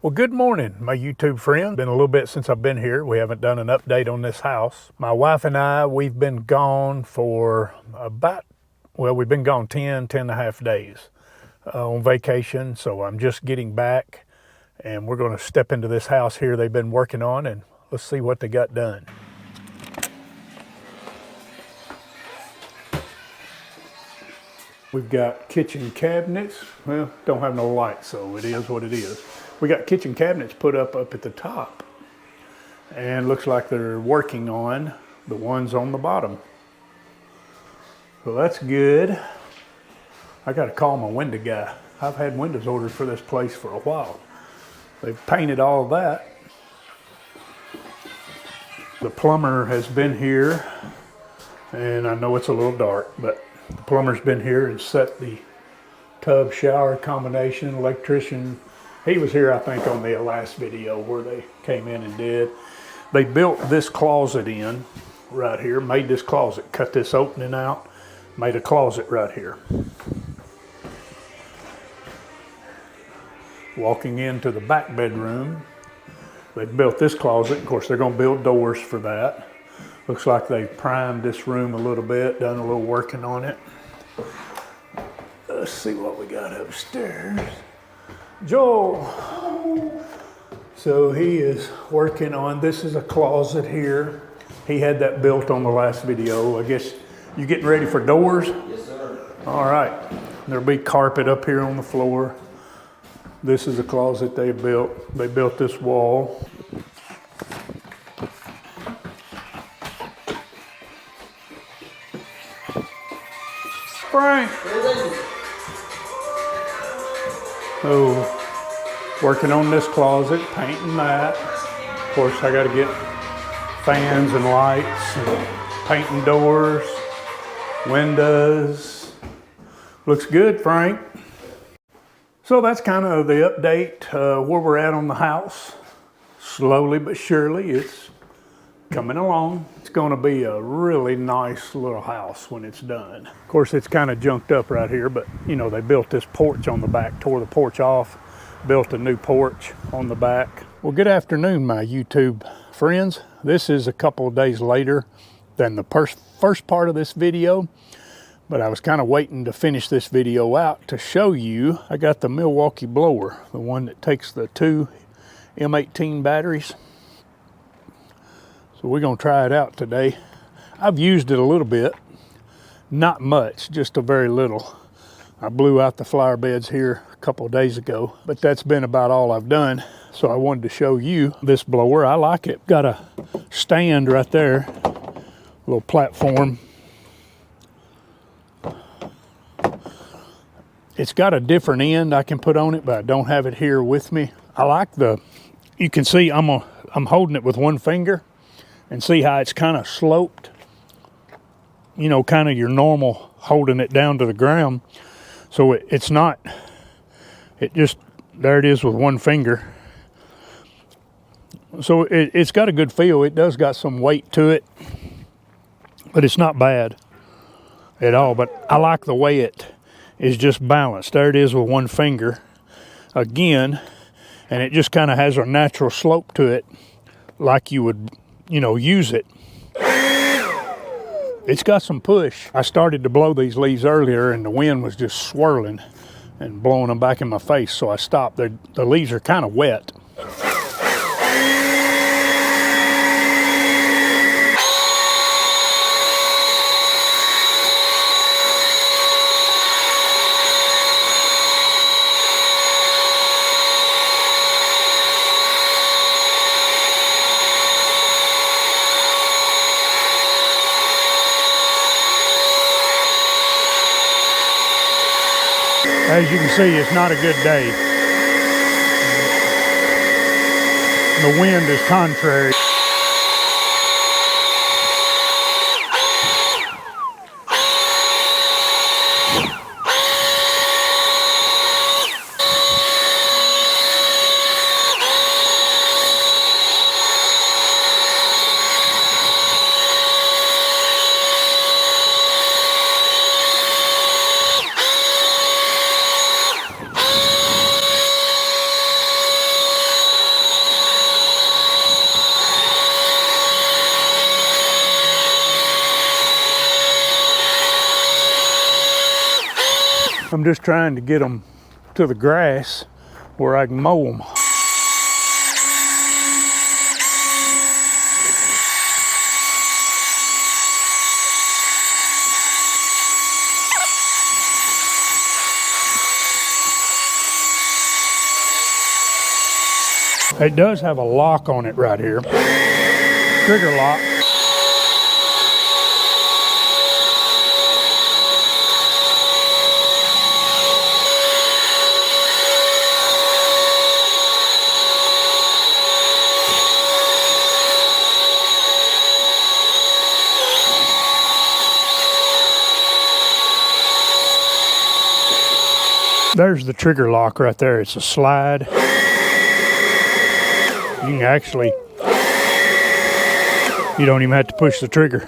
Well, good morning, my YouTube friend. Been a little bit since I've been here. We haven't done an update on this house. My wife and I, we've been gone for we've been gone 10 and a half days on vacation. So I'm just getting back and we're going to step into this house here they've been working on and let's see what they got done. We've got kitchen cabinets. Well, don't have no light, so it is what it is. We got kitchen cabinets put up at the top. And looks like they're working on the ones on the bottom. So that's good. I got to call my window guy. I've had windows ordered for this place for a while. They've painted all of that. The plumber has been here, and I know it's a little dark, but the plumber's been here and set the tub shower combination. Electrician, he was here I think on the last video where they came in and did. They built this closet in right here, made this closet, cut this opening out, made a closet right here. Walking into the back bedroom, they built this closet. Of course, they're going to build doors for that. Looks like they've primed this room a little bit, done a little working on it. Let's see what we got upstairs. Joel. So he is working on, this is a closet here. He had that built on the last video. I guess you getting ready for doors? Yes, sir. All right. There'll be carpet up here on the floor. This is a closet they built. They built this wall. Frank. Oh, working on this closet, painting that. Of course, I got to get fans and lights, and painting doors, windows. Looks good, Frank. So that's kind of the update where we're at on the house. Slowly but surely, it's coming along. It's going to be a really nice little house when it's done. Of course, it's kind of junked up right here, but you know, they built this porch on the back, tore the porch off, built a new porch on the back. Well, good afternoon, my YouTube friends. This is a couple of days later than the first part of this video, but I was kind of waiting to finish this video out to show you. I got the Milwaukee blower, the one that takes the 2 M18 batteries. So we're going to try it out today. I've used it a little bit, not much, just a very little. I blew out the flower beds here a couple of days ago, but that's been about all I've done. So I wanted to show you this blower. I like it. Got a stand right there, a little platform. It's got a different end I can put on it, but I don't have it here with me. I like you can see I'm holding it with one finger. And see how it's kind of sloped, you know, kind of your normal holding it down to the ground. So it's not, there it is with one finger. So it's got a good feel. It does got some weight to it, but it's not bad at all. But I like the way it is just balanced. There it is with one finger again, and it just kind of has a natural slope to it like you would, you know, use it. It's got some push. I started to blow these leaves earlier and the wind was just swirling and blowing them back in my face, so I stopped. The leaves are kind of wet. As you can see, it's not a good day. The wind is contrary. I'm just trying to get them to the grass where I can mow them. It does have a lock on it right here. Trigger lock. There's the trigger lock right there. It's a slide. You can actually, you don't even have to push the trigger.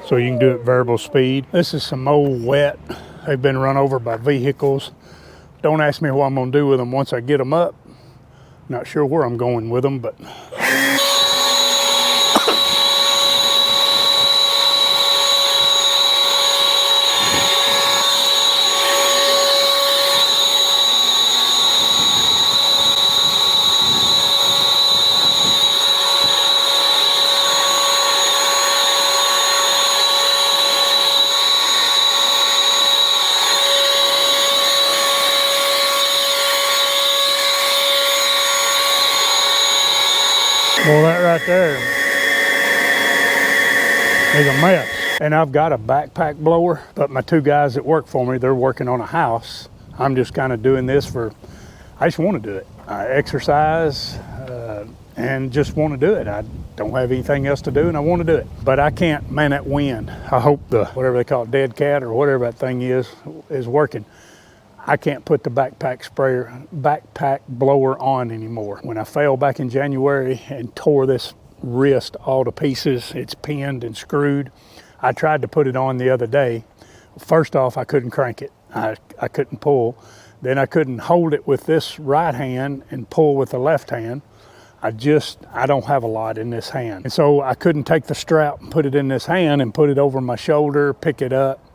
So you can do it variable speed. This is some old wet. They've been run over by vehicles. Don't ask me what I'm gonna do with them once I get them up. Not sure where I'm going with them, but. Well, that right there is a mess. And I've got a backpack blower, but my two guys that work for me, they're working on a house. I'm just kind of doing this I just want to do it. I exercise and just want to do it. I don't have anything else to do and I want to do it. But I can't, man, that wind. I hope the, whatever they call it, dead cat or whatever that thing is working. I can't put the backpack blower on anymore. When I fell back in January and tore this wrist all to pieces, it's pinned and screwed. I tried to put it on the other day. First off, I couldn't crank it. I couldn't pull. Then I couldn't hold it with this right hand and pull with the left hand. I don't have a lot in this hand. And so I couldn't take the strap and put it in this hand and put it over my shoulder, pick it up.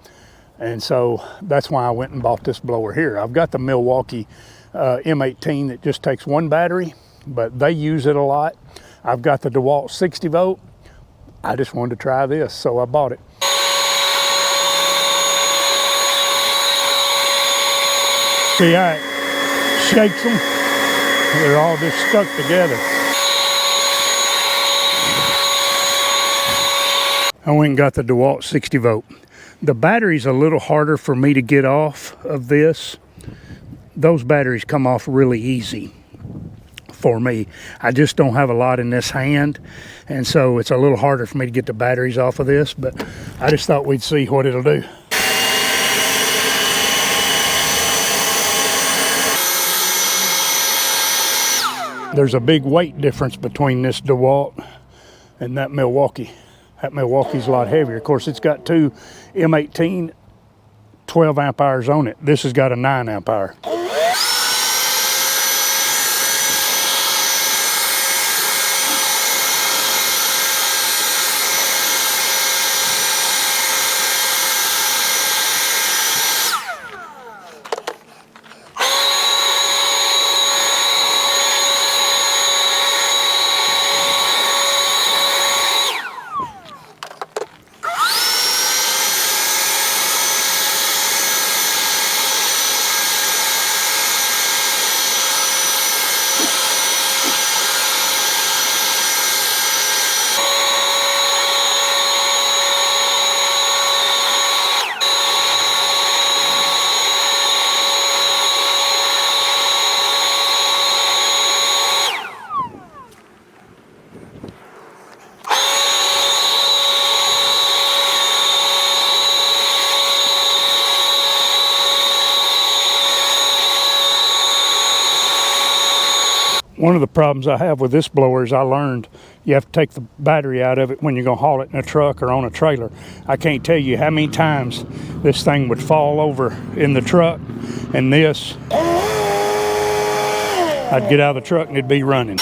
And so that's why I went and bought this blower here. I've got the Milwaukee M18 that just takes one battery, but they use it a lot. I've got the DeWalt 60 volt. I just wanted to try this, so I bought it. See how it shakes them? They're all just stuck together. I went and got the DeWalt 60 volt. The battery's a little harder for me to get off of this. Those batteries come off really easy for me. I just don't have a lot in this hand, and so it's a little harder for me to get the batteries off of this, but I just thought we'd see what it'll do. There's a big weight difference between this DeWalt and that Milwaukee. That Milwaukee's a lot heavier. Of course, it's got two M18 12 amp hours on it. This has got a 9 amp hour. One of the problems I have with this blower is I learned you have to take the battery out of it when you're going to haul it in a truck or on a trailer. I can't tell you how many times this thing would fall over in the truck, and this, I'd get out of the truck and it'd be running.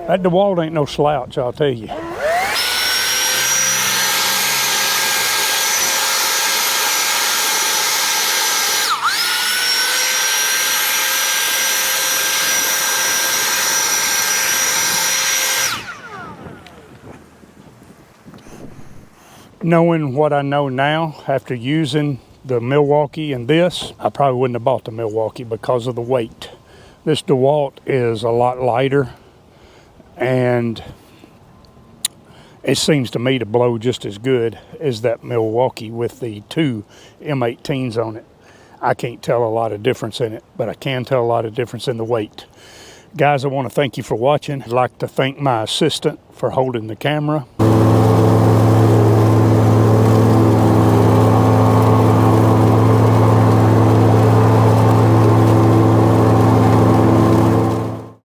That DeWalt ain't no slouch, I'll tell you. Knowing what I know now after using the Milwaukee and this, I probably wouldn't have bought the Milwaukee because of the weight. This DeWalt is a lot lighter, and it seems to me to blow just as good as that Milwaukee with the two M18s on it. I can't tell a lot of difference in it, but I can tell a lot of difference in the weight. Guys, I want to thank you for watching. I'd like to thank my assistant for holding the camera.